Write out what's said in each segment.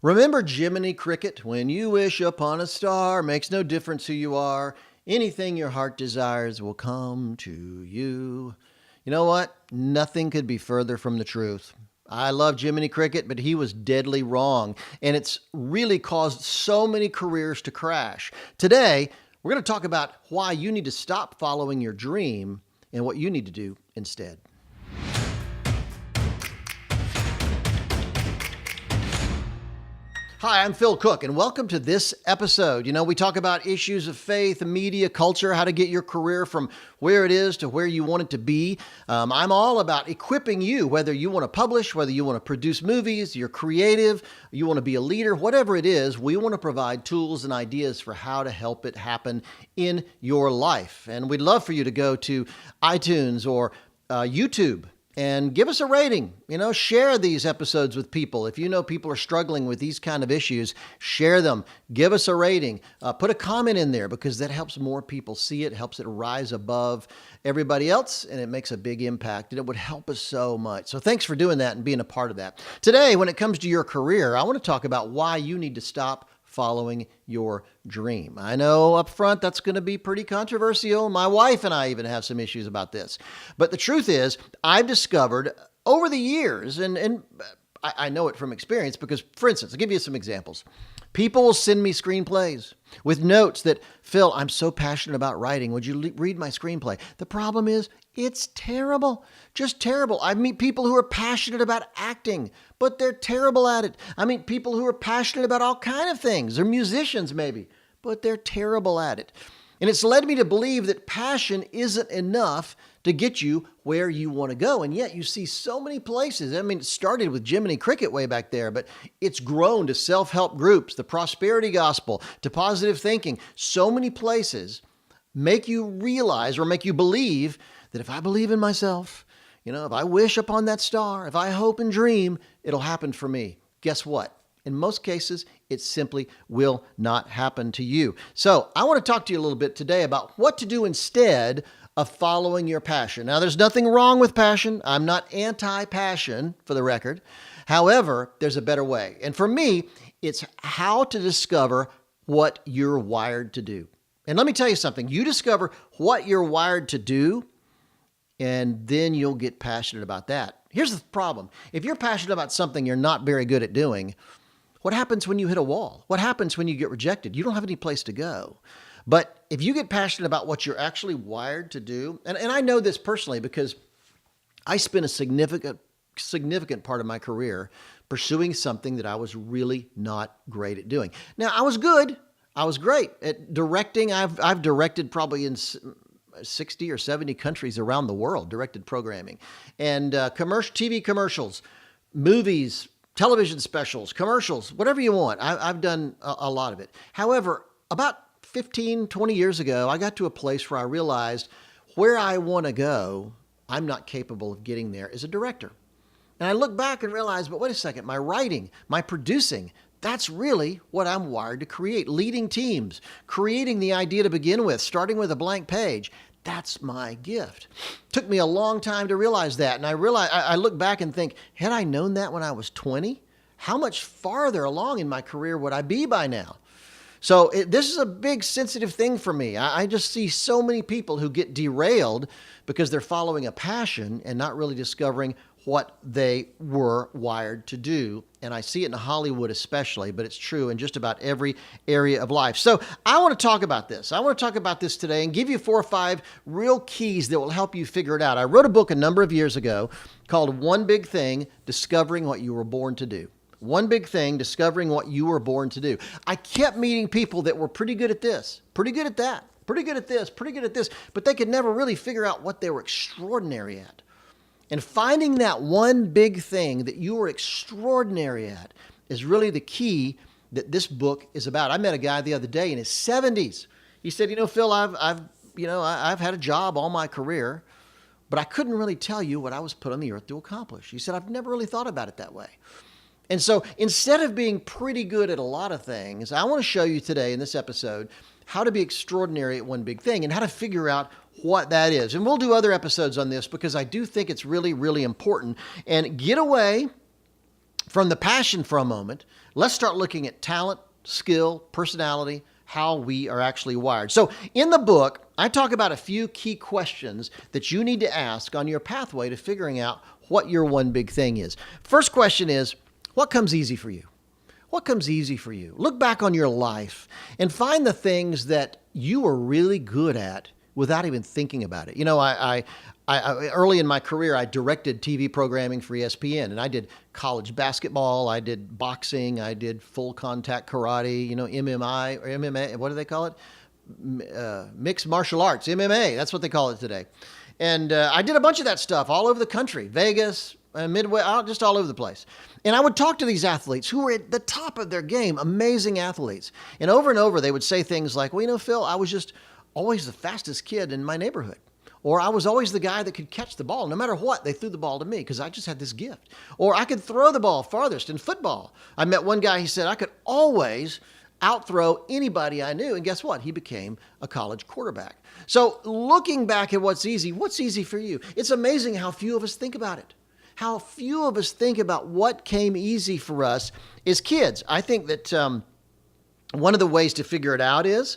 Remember Jiminy Cricket? When you wish upon a star, makes no difference who you are. Anything your heart desires will come to you. You know what? Nothing could be further from the truth. I love Jiminy Cricket, but he was deadly wrong. And it's really caused so many careers to crash. Today, we're going to talk about why you need to stop following your dream and what you need to do instead. Hi, I'm Phil Cooke, and welcome to this episode. We talk about issues of faith, media, culture, how to get your career from where it is to where you want it to be. I'm all about equipping you, whether you want to publish, whether you want to produce movies, you're creative, you want to be a leader, whatever it is, we want to provide tools and ideas for how to help it happen in your life. And we'd love for you to go to iTunes or YouTube and give us a rating. Share these episodes with people. If you know people are struggling with these kind of issues, share them. Give us a rating. Put a comment in there because that helps more people see it, helps it rise above everybody else, and it makes a big impact, and it would help us so much. So thanks for doing that and being a part of that. Today, when it comes to your career, I want to talk about why you need to stop following your dream. I know up front that's going to be pretty controversial. My wife and I even have some issues about this. But the truth is, I've discovered over the years, and I know it from experience because, for instance, I'll give you some examples. People will send me screenplays with notes that, Phil, I'm so passionate about writing. Would you read my screenplay? The problem is it's terrible, just terrible. I meet people who are passionate about acting, but they're terrible at it. I meet people who are passionate about all kinds of things. They're musicians maybe, but they're terrible at it. And it's led me to believe that passion isn't enough to get you where you want to go. And yet you see so many places. It started with Jiminy Cricket way back there, but it's grown to self-help groups, the prosperity gospel, to positive thinking. So many places make you realize or make you believe that if I believe in myself, if I wish upon that star, if I hope and dream, it'll happen for me. Guess what? In most cases, it simply will not happen to you. So I want to talk to you a little bit today about what to do instead of following your passion. Now, there's nothing wrong with passion. I'm not anti-passion, for the record. However, there's a better way. And for me, it's how to discover what you're wired to do. And let me tell you something. You discover what you're wired to do, and then you'll get passionate about that. Here's the problem. If you're passionate about something you're not very good at doing, what happens when you hit a wall? What happens when you get rejected? You don't have any place to go. But if you get passionate about what you're actually wired to do, and I know this personally because I spent a significant part of my career pursuing something that I was really not great at doing. Now, I was good. I was great at directing. I've directed probably in 60 or 70 countries around the world, directed programming. And TV commercials, movies, television specials, commercials, whatever you want. I've done a lot of it. However, about 15, 20 years ago, I got to a place where I realized where I want to go, I'm not capable of getting there as a director. And I look back and realize, but wait a second, my writing, my producing, that's really what I'm wired to create. Leading teams, creating the idea to begin with, starting with a blank page. That's my gift. Took me a long time to realize that. And I look back and think, had I known that when I was 20, how much farther along in my career would I be by now? So this is a big sensitive thing for me. I just see so many people who get derailed because they're following a passion and not really discovering what they were wired to do. And I see it in Hollywood especially, but it's true in just about every area of life. So I want to talk about this. I want to talk about this today and give you 4 or 5 real keys that will help you figure it out. I wrote a book a number of years ago called One Big Thing, Discovering What You Were Born to Do. One big thing, discovering what you were born to do. I kept meeting people that were pretty good at this, pretty good at that, pretty good at this, pretty good at this, but they could never really figure out what they were extraordinary at. And finding that one big thing that you were extraordinary at is really the key that this book is about. I met a guy the other day in his 70s. He said, Phil, I've had a job all my career, but I couldn't really tell you what I was put on the earth to accomplish. He said, I've never really thought about it that way. And so instead of being pretty good at a lot of things, I want to show you today in this episode how to be extraordinary at one big thing and how to figure out what that is. And we'll do other episodes on this because I do think it's really, really important. And get away from the passion for a moment, let's start looking at talent, skill, personality, how we are actually wired. So in the book, I talk about a few key questions that you need to ask on your pathway to figuring out what your one big thing is. First question is, what comes easy for you? What comes easy for you? Look back on your life and find the things that you were really good at without even thinking about it. You know, I early in my career, I directed TV programming for ESPN, and I did college basketball, I did boxing, I did full contact karate, you know, MMI or MMA, what do they call it? Mixed martial arts, MMA, that's what they call it today. And I did a bunch of that stuff all over the country, Vegas, Midway, just all over the place. And I would talk to these athletes who were at the top of their game, amazing athletes. And over, they would say things like, well, you know, Phil, I was just always the fastest kid in my neighborhood. Or I was always the guy that could catch the ball. No matter what, they threw the ball to me because I just had this gift. Or I could throw the ball farthest in football. I met one guy, he said, I could always outthrow anybody I knew. And guess what? He became a college quarterback. So looking back at what's easy for you? It's amazing how few of us think about it. How few of us think about what came easy for us as kids. I think that one of the ways to figure it out is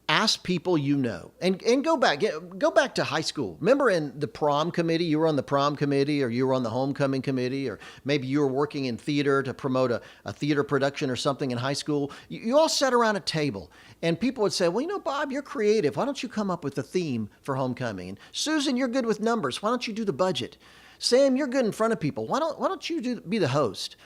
ask people you know, and go back to high school. Remember in the prom committee, you were on the prom committee, or you were on the homecoming committee, or maybe you were working in theater to promote a theater production or something in high school. You all sat around a table, and people would say, well, you know, Bob, you're creative. Why don't you come up with a theme for homecoming? And Susan, you're good with numbers. Why don't you do the budget? Sam, you're good in front of people. Why don't you be the host?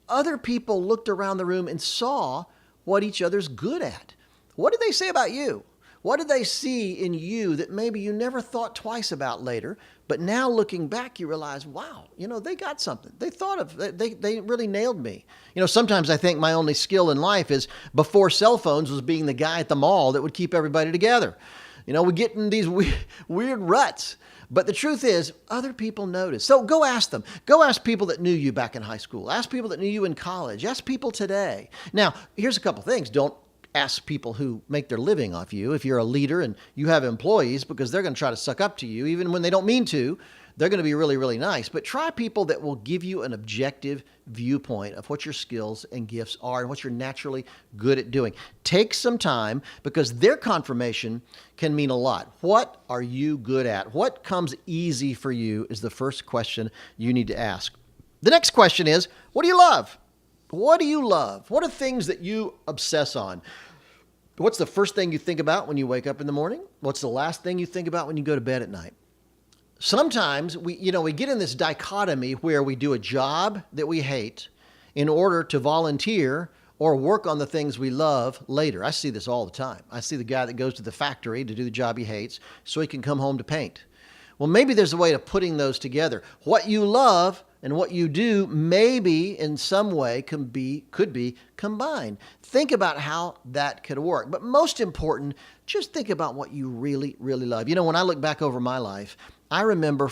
Other people looked around the room and saw what each other's good at. What did they say about you? What did they see in you that maybe you never thought twice about later, but now looking back, you realize, wow, you know, they got something. They really nailed me. You know, sometimes I think my only skill in life is before cell phones was being the guy at the mall that would keep everybody together. You know, we get in these weird ruts. But the truth is, other people notice. So go ask them. Go ask people that knew you back in high school. Ask people that knew you in college. Ask people today. Now, here's a couple things. Don't ask people who make their living off you if you're a leader and you have employees, because they're going to try to suck up to you. Even when they don't mean to, they're going to be really, really nice. But try people that will give you an objective viewpoint of what your skills and gifts are and what you're naturally good at doing. Take some time, because their confirmation can mean a lot. What are you good at? What comes easy for you is the first question you need to ask. The next question is, what do you love? What do you love? What are things that you obsess on? What's the first thing you think about when you wake up in the morning? What's the last thing you think about when you go to bed at night? Sometimes we get in this dichotomy where we do a job that we hate in order to volunteer or work on the things we love later. I see this all the time. I see the guy that goes to the factory to do the job he hates so he can come home to paint. Well, maybe there's a way of putting those together. What you love and what you do maybe in some way could be combined. Think about how that could work. But most important, just think about what you really, really love. You know, when I look back over my life, I remember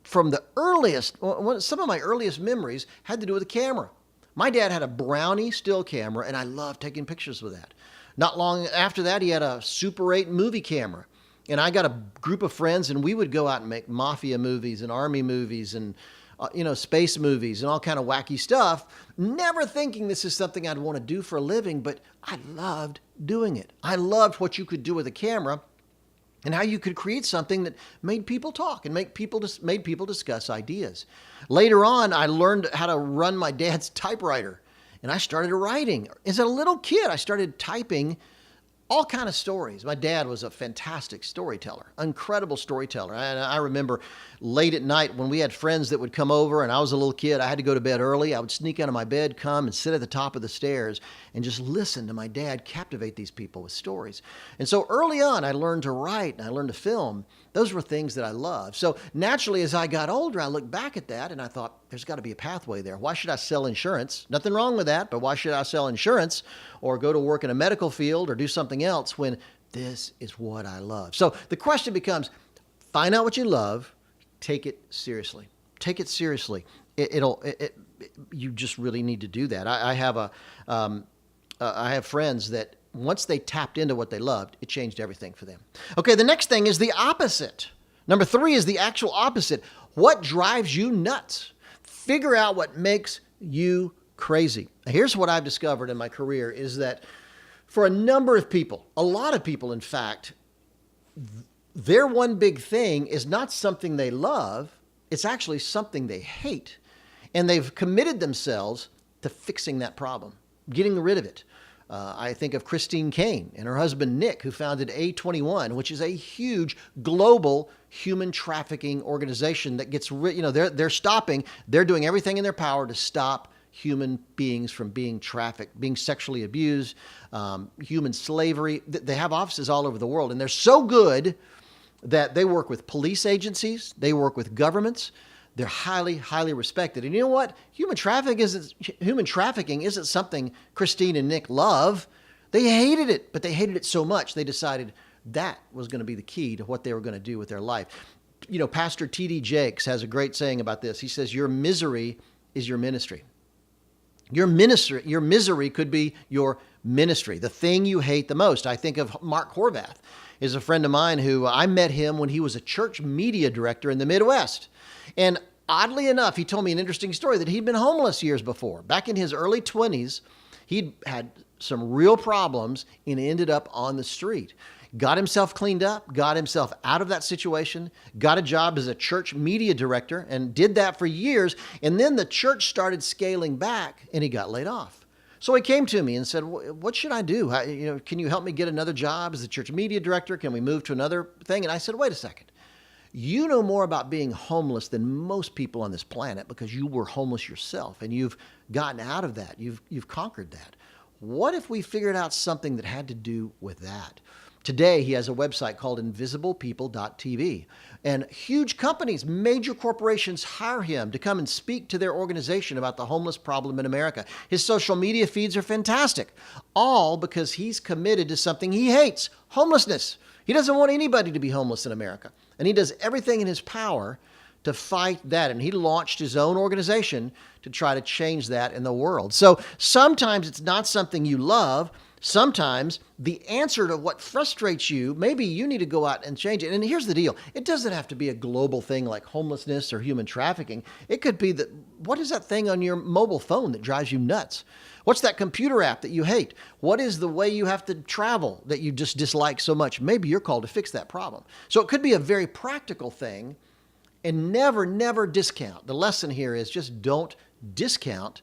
from the earliest, some of my earliest memories had to do with a camera. My dad had a Brownie still camera, and I loved taking pictures with that. Not long after that, he had a Super 8 movie camera. And I got a group of friends, and we would go out and make mafia movies and army movies and space movies and all kind of wacky stuff, never thinking this is something I'd want to do for a living, but I loved doing it. I loved what you could do with a camera and how you could create something that made people talk and made people discuss ideas. Later on, I learned how to run my dad's typewriter, and I started writing. As a little kid, I started typing all kind of stories. My dad was a fantastic storyteller, incredible storyteller. And I remember late at night when we had friends that would come over and I was a little kid, I had to go to bed early. I would sneak out of my bed, come and sit at the top of the stairs and just listen to my dad captivate these people with stories. And so early on, I learned to write and I learned to film. Those were things that I loved. So naturally, as I got older, I looked back at that and I thought, there's got to be a pathway there. Why should I sell insurance? Nothing wrong with that, but why should I sell insurance or go to work in a medical field or do something else when this is what I love? So the question becomes, find out what you love, take it seriously. Take it seriously. You just really need to do that. I have friends that once they tapped into what they loved, it changed everything for them. Okay, the next thing is the opposite. Number 3 is the actual opposite. What drives you nuts? Figure out what makes you crazy. Here's what I've discovered in my career is that for a number of people, a lot of people, in fact, their one big thing is not something they love. It's actually something they hate. And they've committed themselves to fixing that problem, getting rid of it. I think of Christine Kane and her husband, Nick, who founded A21, which is a huge global human trafficking organization that gets, they're doing everything in their power to stop human beings from being trafficked, being sexually abused, human slavery. They have offices all over the world, and they're so good that they work with police agencies, they work with governments. They're highly, highly respected. And you know what? Human trafficking isn't something Christine and Nick love. They hated it, but they hated it so much they decided that was going to be the key to what they were going to do with their life. You know, Pastor T.D. Jakes has a great saying about this. He says, your misery is your ministry. Your misery could be your ministry, the thing you hate the most. I think of Mark Horvath is a friend of mine who I met him when he was a church media director in the Midwest. And oddly enough, he told me an interesting story that he'd been homeless years before. Back in his early 20s, he'd had some real problems and ended up on the street. Got himself cleaned up, got himself out of that situation, got a job as a church media director, and did that for years. And then the church started scaling back, and he got laid off. So he came to me and said, what should I do? Can you help me get another job as a church media director? Can we move to another thing? And I said, wait a second. You know more about being homeless than most people on this planet because you were homeless yourself and you've gotten out of that. You've conquered that. What if we figured out something that had to do with that? Today, he has a website called invisiblepeople.tv. And huge companies, major corporations hire him to come and speak to their organization about the homeless problem in America. His social media feeds are fantastic, all because he's committed to something he hates, homelessness. He doesn't want anybody to be homeless in America. And he does everything in his power to fight that. And he launched his own organization to try to change that in the world. So sometimes it's not something you love. Sometimes the answer to what frustrates you, maybe you need to go out and change it. And here's the deal. It doesn't have to be a global thing like homelessness or human trafficking. It could be that, what is that thing on your mobile phone that drives you nuts? What's that computer app that you hate? What is the way you have to travel that you just dislike so much? Maybe you're called to fix that problem. So it could be a very practical thing, and never discount. The lesson here is just don't discount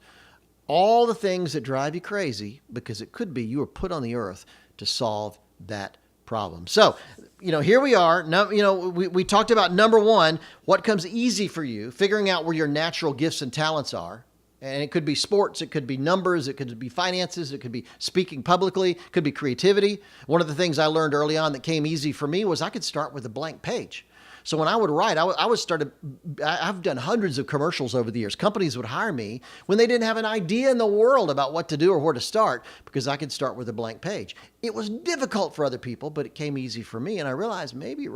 all the things that drive you crazy, because it could be you were put on the earth to solve that problem. So, here we are. Now, we talked about number one, what comes easy for you, figuring out where your natural gifts and talents are. And it could be sports, it could be numbers, it could be finances, it could be speaking publicly, it could be creativity. One of the things I learned early on that came easy for me was I could start with a blank page. So when I would write, I've done hundreds of commercials over the years. Companies would hire me when they didn't have an idea in the world about what to do or where to start, because I could start with a blank page. It was difficult for other people, but it came easy for me. And I realized maybe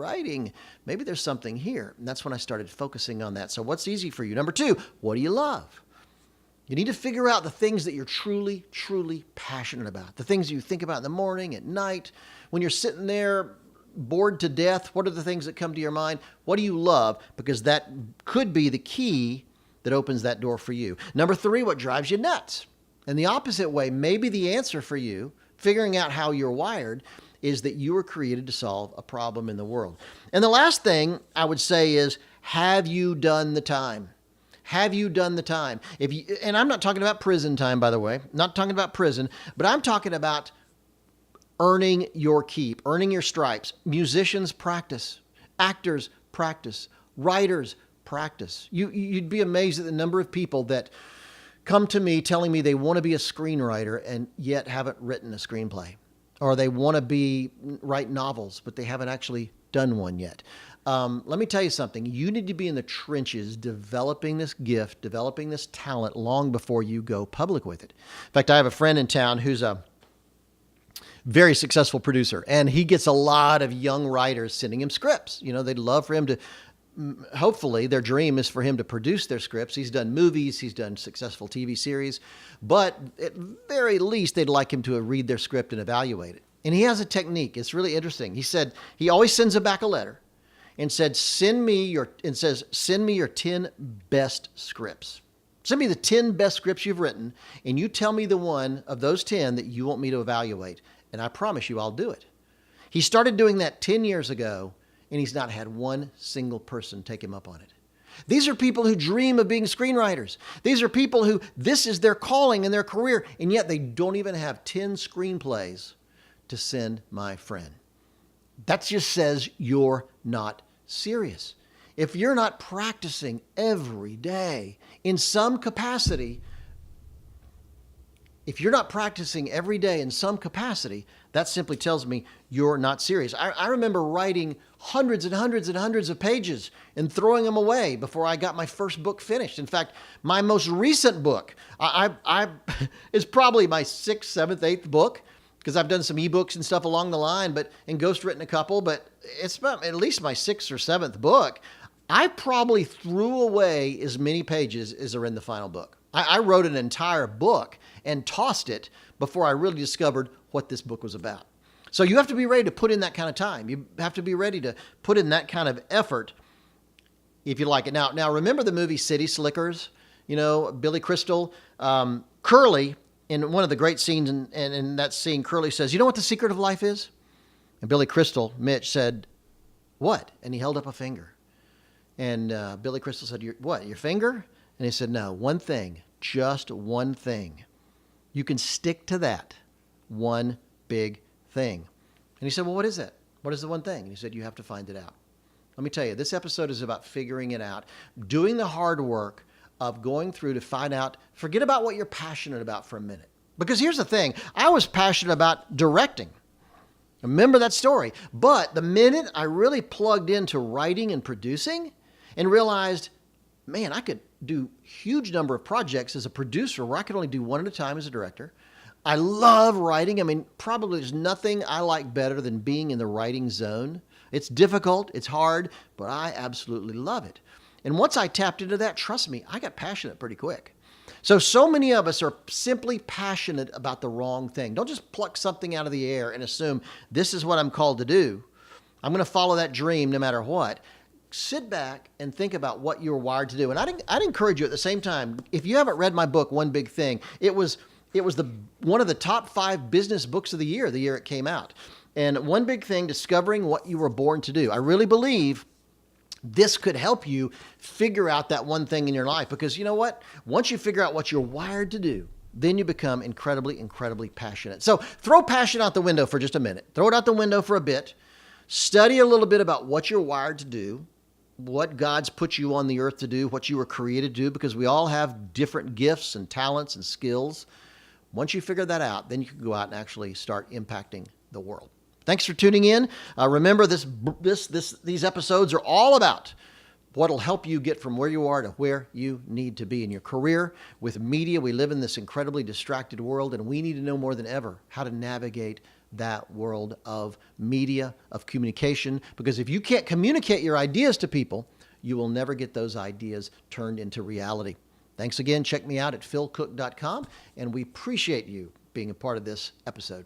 there's something here. And that's when I started focusing on that. So what's easy for you? Number two, what do you love? You need to figure out the things that you're truly, truly passionate about. The things you think about in the morning, at night, when you're sitting there bored to death. What are the things that come to your mind? What do you love? Because that could be the key that opens that door for you. Number three, what drives you nuts? And the opposite way, maybe the answer for you, figuring out how you're wired, is that you were created to solve a problem in the world. And the last thing I would say is, have you done the time? Have you done the time? And I'm not talking about prison time, by the way. Not talking about prison, but I'm talking about earning your keep, earning your stripes. Musicians practice, actors practice, writers practice. You'd be amazed at the number of people that come to me telling me they want to be a screenwriter and yet haven't written a screenplay, or they want to write novels, but they haven't actually done one yet. Let me tell you something. You need to be in the trenches developing this gift, developing this talent long before you go public with it. In fact, I have a friend in town who's a very successful producer, and he gets a lot of young writers sending him scripts. They'd love for him to, hopefully their dream is for him to produce their scripts. He's done movies, he's done successful TV series, but at very least they'd like him to read their script and evaluate it. And he has a technique. It's really interesting. He said he always sends them back a letter and said, send me your 10 best scripts. Send me the 10 best scripts you've written, and you tell me the one of those 10 that you want me to evaluate, and I promise you I'll do it. He started doing that 10 years ago, and he's not had one single person take him up on it. These are people who dream of being screenwriters. These are people who this is their calling and their career, and yet they don't even have 10 screenplays to send my friend. That just says you're not serious. If you're not practicing every day in some capacity, that simply tells me you're not serious. I remember writing hundreds and hundreds and hundreds of pages and throwing them away before I got my first book finished. In fact, my most recent book is probably my 6th, 7th, 8th book, because I've done some ebooks and stuff along the line, and ghostwritten a couple, but it's about at least my 6th or 7th book. I probably threw away as many pages as are in the final book. I wrote an entire book and tossed it before I really discovered what this book was about. So you have to be ready to put in that kind of time. You have to be ready to put in that kind of effort if you like it. Now remember the movie City Slickers? You know, Billy Crystal, Curly, in one of the great scenes, and in that scene, Curly says, "You know what the secret of life is?" And Billy Crystal, Mitch, said, "What?" And he held up a finger. And Billy Crystal said, "What, your finger?" And he said, "No, one thing, just one thing. You can stick to that one big thing." And he said, "Well, what is it? What is the one thing?" And he said, "You have to find it out." Let me tell you, this episode is about figuring it out, doing the hard work of going through to find out, forget about what you're passionate about for a minute. Because here's the thing, I was passionate about directing. Remember that story. But the minute I really plugged into writing and producing and realized, man, I could do huge number of projects as a producer where I could only do one at a time as a director. I love writing. I mean, probably there's nothing I like better than being in the writing zone. It's difficult, it's hard, but I absolutely love it. And once I tapped into that, trust me, I got passionate pretty quick. So many of us are simply passionate about the wrong thing. Don't just pluck something out of the air and assume this is what I'm called to do. I'm going to follow that dream no matter what. Sit back and think about what you're wired to do. And I'd encourage you at the same time, if you haven't read my book, One Big Thing, it was one of the top 5 business books of the year it came out. And One Big Thing, Discovering What You Were Born to Do. I really believe this could help you figure out that one thing in your life, because you know what? Once you figure out what you're wired to do, then you become incredibly, incredibly passionate. So throw passion out the window for just a minute. Throw it out the window for a bit. Study a little bit about what you're wired to do, what God's put you on the earth to do, what you were created to do, because we all have different gifts and talents and skills. Once you figure that out, then you can go out and actually start impacting the world. Thanks for tuning in. Remember, these episodes are all about what will help you get from where you are to where you need to be in your career. With media, we live in this incredibly distracted world, and we need to know more than ever how to navigate that world of media, of communication, because if you can't communicate your ideas to people, you will never get those ideas turned into reality. Thanks again. Check me out at philcooke.com, and we appreciate you being a part of this episode.